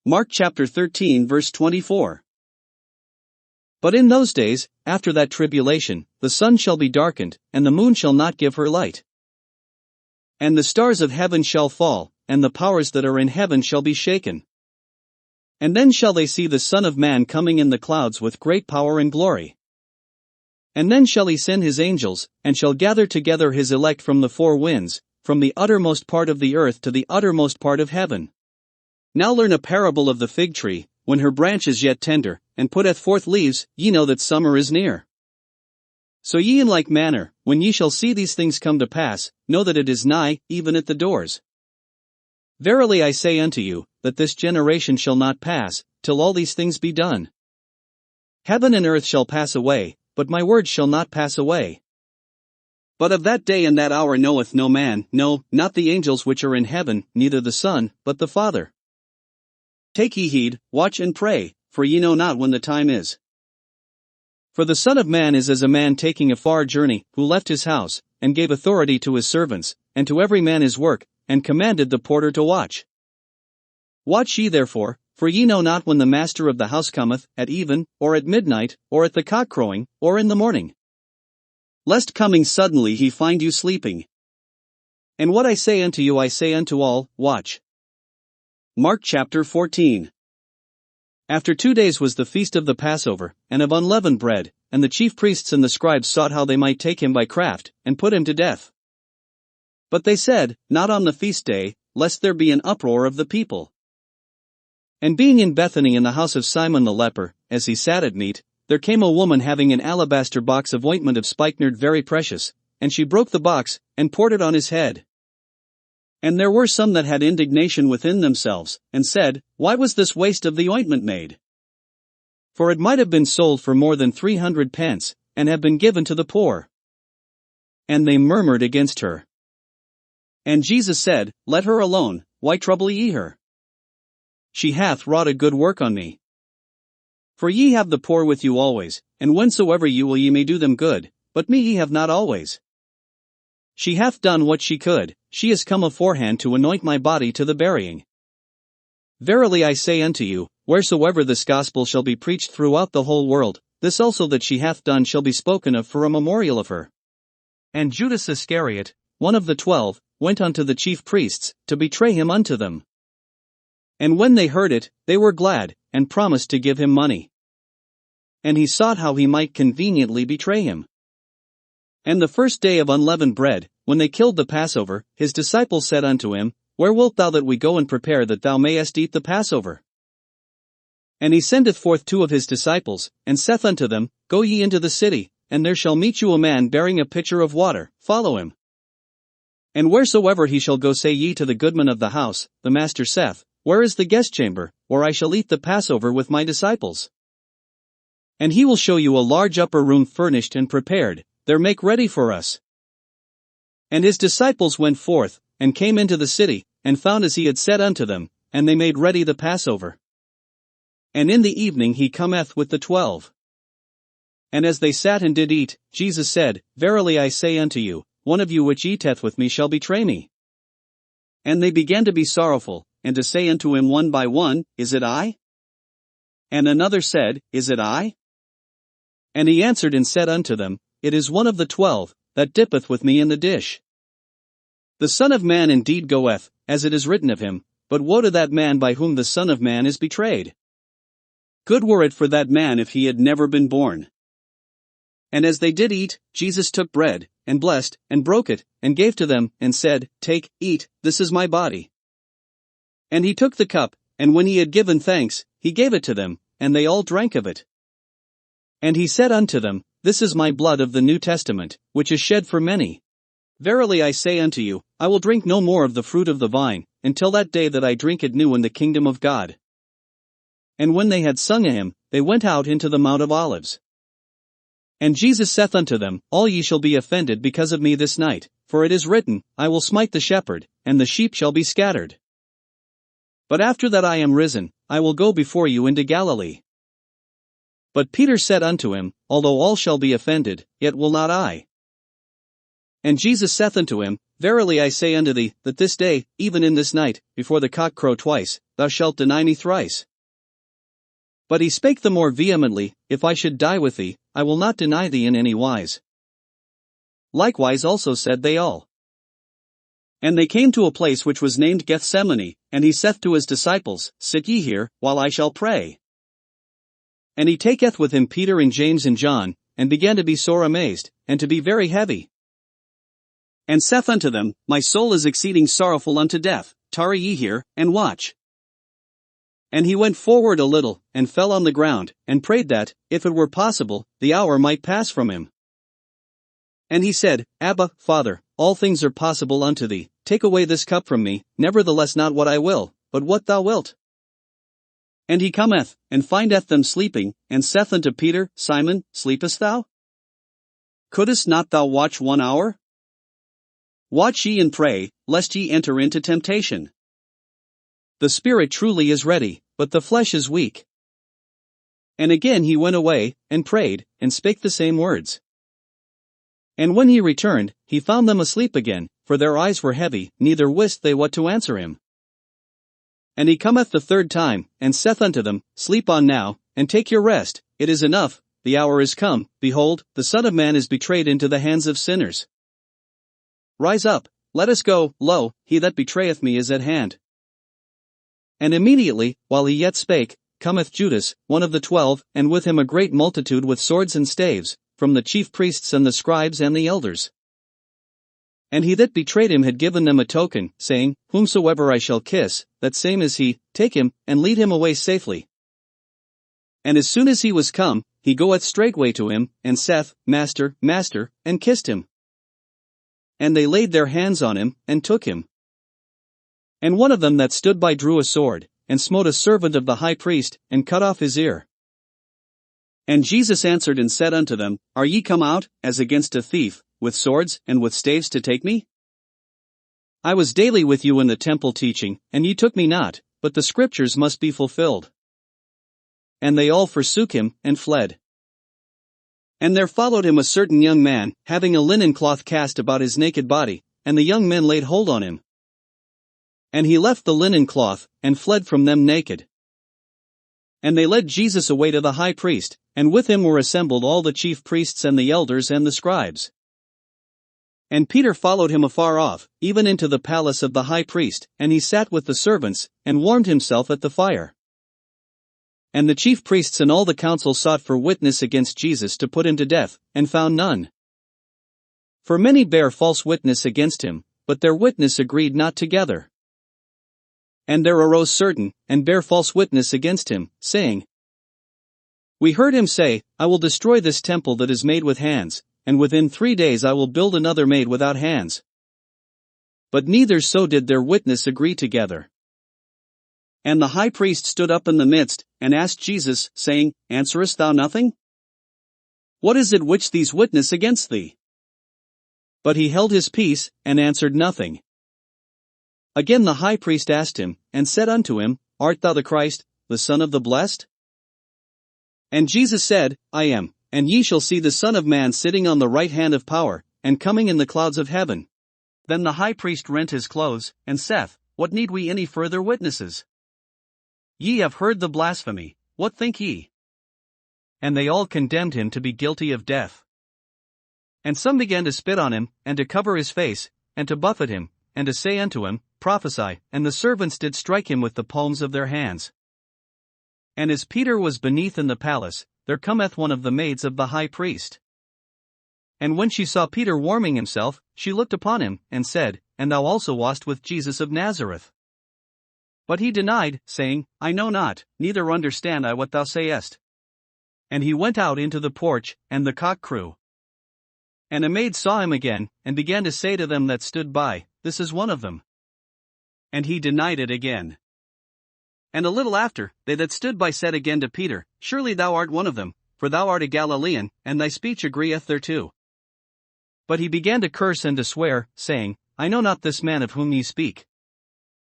Mark chapter 13 verse 24. But in those days, after that tribulation, the sun shall be darkened, and the moon shall not give her light. And the stars of heaven shall fall, and the powers that are in heaven shall be shaken. And then shall they see the Son of Man coming in the clouds with great power and glory. And then shall he send his angels, and shall gather together his elect from the four winds, from the uttermost part of the earth to the uttermost part of heaven. Now learn a parable of the fig tree, when her branch is yet tender, and putteth forth leaves, ye know that summer is near. So ye in like manner, when ye shall see these things come to pass, know that it is nigh, even at the doors. Verily I say unto you, that this generation shall not pass, till all these things be done. Heaven and earth shall pass away, but my words shall not pass away. But of that day and that hour knoweth no man, no, not the angels which are in heaven, neither the Son, but the Father. Take ye heed, watch and pray, for ye know not when the time is. For the Son of Man is as a man taking a far journey, who left his house, and gave authority to his servants, and to every man his work, and commanded the porter to watch. Watch ye therefore, for ye know not when the master of the house cometh, at even, or at midnight, or at the cock crowing, or in the morning. Lest coming suddenly he find you sleeping. And what I say unto you I say unto all, watch. Mark chapter 14. After 2 days was the feast of the Passover, and of unleavened bread, and the chief priests and the scribes sought how they might take him by craft, and put him to death. But they said, not on the feast day, lest there be an uproar of the people. And being in Bethany in the house of Simon the leper, as he sat at meat, there came a woman having an alabaster box of ointment of spikenard very precious, and she broke the box, and poured it on his head. And there were some that had indignation within themselves, and said, why was this waste of the ointment made? For it might have been sold for more than 300 pence, and have been given to the poor. And they murmured against her. And Jesus said, let her alone, why trouble ye her? She hath wrought a good work on me. For ye have the poor with you always, and whensoever ye will ye may do them good, but me ye have not always. She hath done what she could, she is come aforehand to anoint my body to the burying. Verily I say unto you, wheresoever this gospel shall be preached throughout the whole world, this also that she hath done shall be spoken of for a memorial of her. And Judas Iscariot, one of the 12, went unto the chief priests, to betray him unto them. And when they heard it, they were glad, and promised to give him money. And he sought how he might conveniently betray him. And the first day of unleavened bread, when they killed the Passover, his disciples said unto him, where wilt thou that we go and prepare that thou mayest eat the Passover? And he sendeth forth 2 of his disciples, and saith unto them, go ye into the city, and there shall meet you a man bearing a pitcher of water, follow him. And wheresoever he shall go say ye to the goodman of the house, the master saith, where is the guest chamber, where I shall eat the Passover with my disciples? And he will show you a large upper room furnished and prepared, there make ready for us. And his disciples went forth, and came into the city, and found as he had said unto them, and they made ready the Passover. And in the evening he cometh with the 12. And as they sat and did eat, Jesus said, verily I say unto you, one of you which eateth with me shall betray me. And they began to be sorrowful, and to say unto him one by one, is it I? And another said, is it I? And he answered and said unto them, it is one of the 12, that dippeth with me in the dish. The Son of Man indeed goeth, as it is written of him, but woe to that man by whom the Son of Man is betrayed. Good were it for that man if he had never been born. And as they did eat, Jesus took bread, and blessed, and broke it, and gave to them, and said, take, eat, this is my body. And he took the cup, and when he had given thanks, he gave it to them, and they all drank of it. And he said unto them, this is my blood of the New Testament, which is shed for many. Verily I say unto you, I will drink no more of the fruit of the vine, until that day that I drink it new in the kingdom of God. And when they had sung a hymn, they went out into the Mount of Olives. And Jesus saith unto them, all ye shall be offended because of me this night, for it is written, I will smite the shepherd, and the sheep shall be scattered. But after that I am risen, I will go before you into Galilee. But Peter said unto him, although all shall be offended, yet will not I. And Jesus saith unto him, verily I say unto thee, that this day, even in this night, before the cock crow twice, thou shalt deny me thrice. But he spake the more vehemently, If I should die with thee, I will not deny thee in any wise. Likewise also said they all. And they came to a place which was named Gethsemane, and he saith to his disciples, Sit ye here, while I shall pray. And he taketh with him Peter and James and John, and began to be sore amazed, and to be very heavy. And saith unto them, My soul is exceeding sorrowful unto death, tarry ye here, and watch. And he went forward a little, and fell on the ground, and prayed that, if it were possible, the hour might pass from him. And he said, Abba, Father, all things are possible unto thee, take away this cup from me, nevertheless not what I will, but what thou wilt. And he cometh, and findeth them sleeping, and saith unto Peter, Simon, sleepest thou? Couldest not thou watch 1 hour? Watch ye and pray, lest ye enter into temptation. The spirit truly is ready, but the flesh is weak. And again he went away, and prayed, and spake the same words. And when he returned, he found them asleep again, for their eyes were heavy, neither wist they what to answer him. And he cometh the third time, and saith unto them, Sleep on now, and take your rest, it is enough, the hour is come, behold, the Son of Man is betrayed into the hands of sinners. Rise up, let us go, lo, he that betrayeth me is at hand. And immediately, while he yet spake, cometh Judas, one of the 12, and with him a great multitude with swords and staves, from the chief priests and the scribes and the elders. And he that betrayed him had given them a token, saying, Whomsoever I shall kiss, that same is he, take him, and lead him away safely. And as soon as he was come, he goeth straightway to him, and saith, Master, Master, and kissed him. And they laid their hands on him, and took him. And one of them that stood by drew a sword, and smote a servant of the high priest, and cut off his ear. And Jesus answered and said unto them, Are ye come out, as against a thief, with swords and with staves to take me? I was daily with you in the temple teaching, and ye took me not, but the scriptures must be fulfilled. And they all forsook him, and fled. And there followed him a certain young man, having a linen cloth cast about his naked body, and the young men laid hold on him. And he left the linen cloth, and fled from them naked. And they led Jesus away to the high priest, and with him were assembled all the chief priests and the elders and the scribes. And Peter followed him afar off, even into the palace of the high priest, and he sat with the servants, and warmed himself at the fire. And the chief priests and all the council sought for witness against Jesus to put him to death, and found none. For many bare false witness against him, but their witness agreed not together. And there arose certain, and bare false witness against him, saying, We heard him say, I will destroy this temple that is made with hands, and within 3 days I will build another made without hands. But neither so did their witness agree together. And the high priest stood up in the midst, and asked Jesus, saying, Answerest thou nothing? What is it which these witness against thee? But he held his peace, and answered nothing. Again the high priest asked him, and said unto him, Art thou the Christ, the Son of the Blessed? And Jesus said, I am, and ye shall see the Son of Man sitting on the right hand of power, and coming in the clouds of heaven. Then the high priest rent his clothes, and saith, What need we any further witnesses? Ye have heard the blasphemy, what think ye? And they all condemned him to be guilty of death. And some began to spit on him, and to cover his face, and to buffet him, and to say unto him, Prophesy, and the servants did strike him with the palms of their hands. And as Peter was beneath in the palace, there cometh one of the maids of the high priest. And when she saw Peter warming himself, she looked upon him, and said, And thou also wast with Jesus of Nazareth. But he denied, saying, I know not, neither understand I what thou sayest. And he went out into the porch, and the cock crew. And a maid saw him again, and began to say to them that stood by, This is one of them. And he denied it again. And a little after, they that stood by said again to Peter, Surely thou art one of them, for thou art a Galilean, and thy speech agreeth thereto. But he began to curse and to swear, saying, I know not this man of whom ye speak.